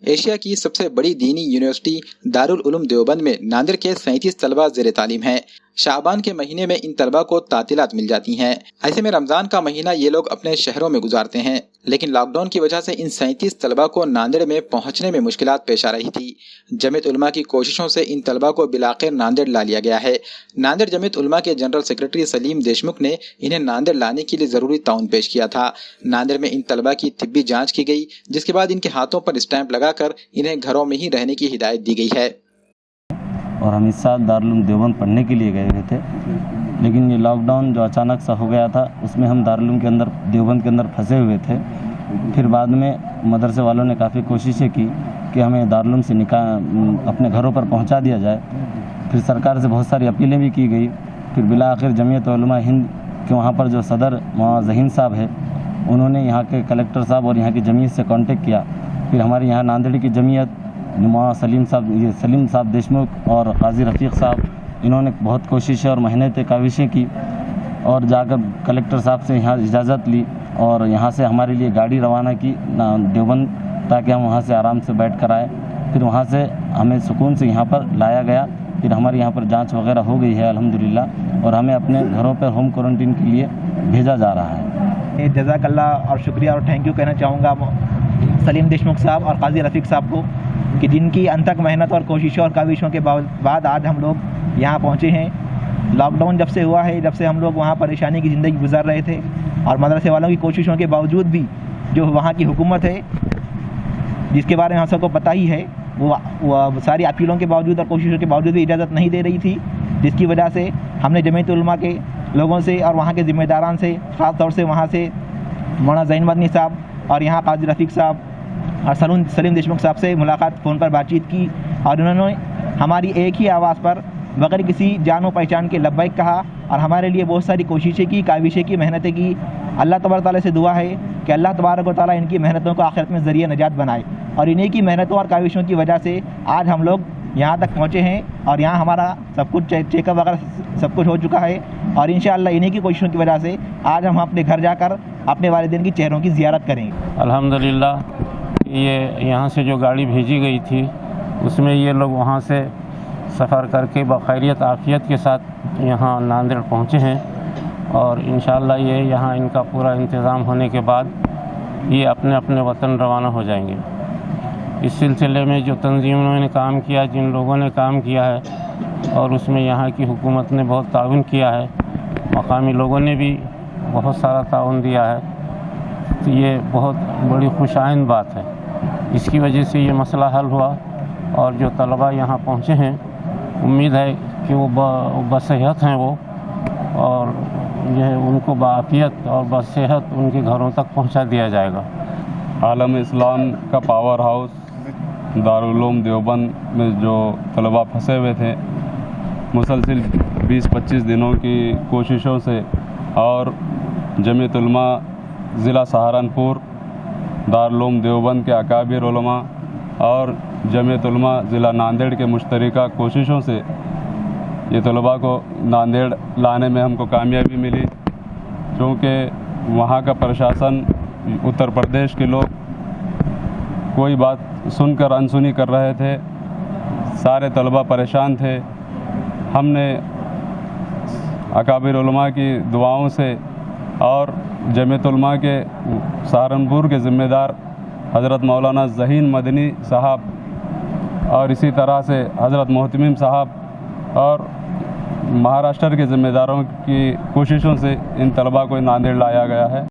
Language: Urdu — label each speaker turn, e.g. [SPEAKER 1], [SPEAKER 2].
[SPEAKER 1] ایشیا کی سب سے بڑی دینی یونیورسٹی دارال علوم دیوبند میں ناندیڑ کے 37 طلبہ زیر تعلیم ہیں۔ شعبان کے مہینے میں ان طلبہ کو تعطیلات مل جاتی ہیں۔ ایسے میں رمضان کا مہینہ یہ لوگ اپنے شہروں میں گزارتے ہیں، لیکن لاک ڈاؤن کی وجہ سے ان 37 طلبہ کو ناندیڑ میں پہنچنے میں مشکلات پیش آ رہی تھی۔ جمعیت علماء کی کوششوں سے ان طلبہ کو بلاخر ناندیڑ لا لیا گیا ہے۔ ناندیڑ جمعیت علماء کے جنرل سیکرٹری سلیم دیشمکھ نے انہیں ناندیڑ لانے کے لیے ضروری تعاون پیش کیا تھا۔ ناندیڑ میں ان طلبہ کی طبی جانچ کی گئی، جس کے بعد ان کے ہاتھوں پر اسٹیمپ لگا کر انہیں گھروں میں ہی رہنے کی ہدایت دی گئی ہے۔
[SPEAKER 2] اور ہم اس سال دارالعلوم دیوبند پڑھنے کے لیے گئے ہوئے تھے، لیکن یہ لاک ڈاؤن جو اچانک سا ہو گیا تھا اس میں ہم دارالعلوم کے اندر دیوبند کے اندر پھنسے ہوئے تھے۔ پھر بعد میں مدرسے والوں نے کافی کوششیں کی کہ ہمیں دارالعلوم سے اپنے گھروں پر پہنچا دیا جائے۔ پھر سرکار سے بہت ساری اپیلیں بھی کی گئی۔ پھر بالآخر جمعیت علماء ہند کے وہاں پر جو صدر مولانا ذہین صاحب ہے، انہوں نے یہاں کے کلکٹر صاحب اور یہاں کی جمعیت سے کانٹیکٹ کیا۔ پھر ہمارے یہاں ناندیڑ کی جمعیت مولانا سلیم صاحب دیشمکھ اور قاضی رفیق صاحب، انہوں نے بہت کوششیں اور محنتیں کاوشیں کی اور جا کر کلکٹر صاحب سے یہاں اجازت لی اور یہاں سے ہمارے لیے گاڑی روانہ کی دیوبند، تاکہ ہم وہاں سے آرام سے بیٹھ کر آئے۔ پھر وہاں سے ہمیں سکون سے یہاں پر لایا گیا۔ پھر ہمارے یہاں پر جانچ وغیرہ ہو گئی ہے الحمدللہ، اور ہمیں اپنے گھروں پر ہوم کوارنٹین کے لیے بھیجا جا رہا ہے۔
[SPEAKER 3] جزاک اللہ اور شکریہ اور تھینک یو کہنا چاہوں گا سلیم دیشمکھ صاحب اور قاضی رفیق صاحب کو، کہ جن کی انتھک محنت اور کوششوں اور کاوشوں کے بعد آج ہم لوگ یہاں پہنچے ہیں۔ لاک ڈاؤن جب سے ہوا ہے، جب سے ہم لوگ وہاں پریشانی کی زندگی گزار رہے تھے، اور مدرسے والوں کی کوششوں کے باوجود بھی جو وہاں کی حکومت ہے، جس کے بارے میں ہم سب کو پتہ ہی ہے، وہ ساری اپیلوں کے باوجود اور کوششوں کے باوجود بھی اجازت نہیں دے رہی تھی، جس کی وجہ سے ہم نے جمعیت علماء کے لوگوں سے اور وہاں کے ذمہ داران سے، خاص طور سے وہاں سے مولانا ذہین مدنی صاحب اور یہاں قاضی رفیق صاحب اور سلیم دیشمکھ صاحب سے ملاقات فون پر بات چیت کی، اور انہوں نے ہماری ایک ہی آواز پر بغیر کسی جان و پہچان کے لبیک کہا، اور ہمارے لیے بہت ساری کوششیں کی، کاوشیں کی، محنتیں کی۔ اللہ تبارک تعالیٰ سے دعا ہے کہ اللہ تبارک و تعالیٰ ان کی محنتوں کو آخرت میں ذریعہ نجات بنائے، اور انہی کی محنتوں اور کاوشوں کی وجہ سے آج ہم لوگ یہاں تک پہنچے ہیں، اور یہاں ہمارا سب کچھ چیک اپ وغیرہ سب کچھ ہو چکا ہے، اور انشاءاللہ انہی کی کوششوں کی وجہ سے آج ہم اپنے گھر جا کر اپنے والدین کی چہروں کی زیارت کریں گے۔
[SPEAKER 4] الحمدللہ یہ یہاں سے جو گاڑی بھیجی گئی تھی اس میں یہ لوگ وہاں سے سفر کر کے بخیریت عافیت کے ساتھ یہاں ناندیڑ پہنچے ہیں، اور انشاءاللہ یہ یہاں ان کا پورا انتظام ہونے کے بعد یہ اپنے اپنے وطن روانہ ہو جائیں گے۔ اس سلسلے میں جو تنظیموں نے کام کیا، جن لوگوں نے کام کیا ہے، اور اس میں یہاں کی حکومت نے بہت تعاون کیا ہے، مقامی لوگوں نے بھی بہت سارا تعاون دیا ہے، تو یہ بہت بڑی خوش آئند بات ہے۔ اس کی وجہ سے یہ مسئلہ حل ہوا، اور جو طلبہ یہاں پہنچے ہیں امید ہے کہ وہ بصحت ہیں وہ، اور جو ہے ان کو بعافیت اور بصحت ان کے گھروں تک پہنچا دیا جائے گا۔
[SPEAKER 5] عالم اسلام کا پاور ہاؤس دارالعلوم دیوبند میں جو طلباء پھنسے ہوئے تھے، مسلسل 20-25 دنوں کی کوششوں سے اور جمعیت علماء ضلع سہارنپور، دارالعلوم دیوبند کے اکابر علماء اور جمعیت علماء ضلع ناندیڑ کے مشترکہ کوششوں سے یہ طلباء کو ناندیڑ لانے میں ہم کو کامیابی ملی، کیونکہ وہاں کا پرشاسن، اتر پردیش کے لوگ کوئی بات سن کر انسنی کر رہے تھے، سارے طلباء پریشان تھے۔ ہم نے اکابر علماء کی دعاؤں سے اور جمعیت علماء کے سہارنپور کے ذمہ دار حضرت مولانا ذہین مدنی صاحب اور اسی طرح سے حضرت محتمم صاحب اور مہاراشٹر کے ذمہ داروں کی کوششوں سے ان طلباء کو ناندیڑ لایا گیا ہے۔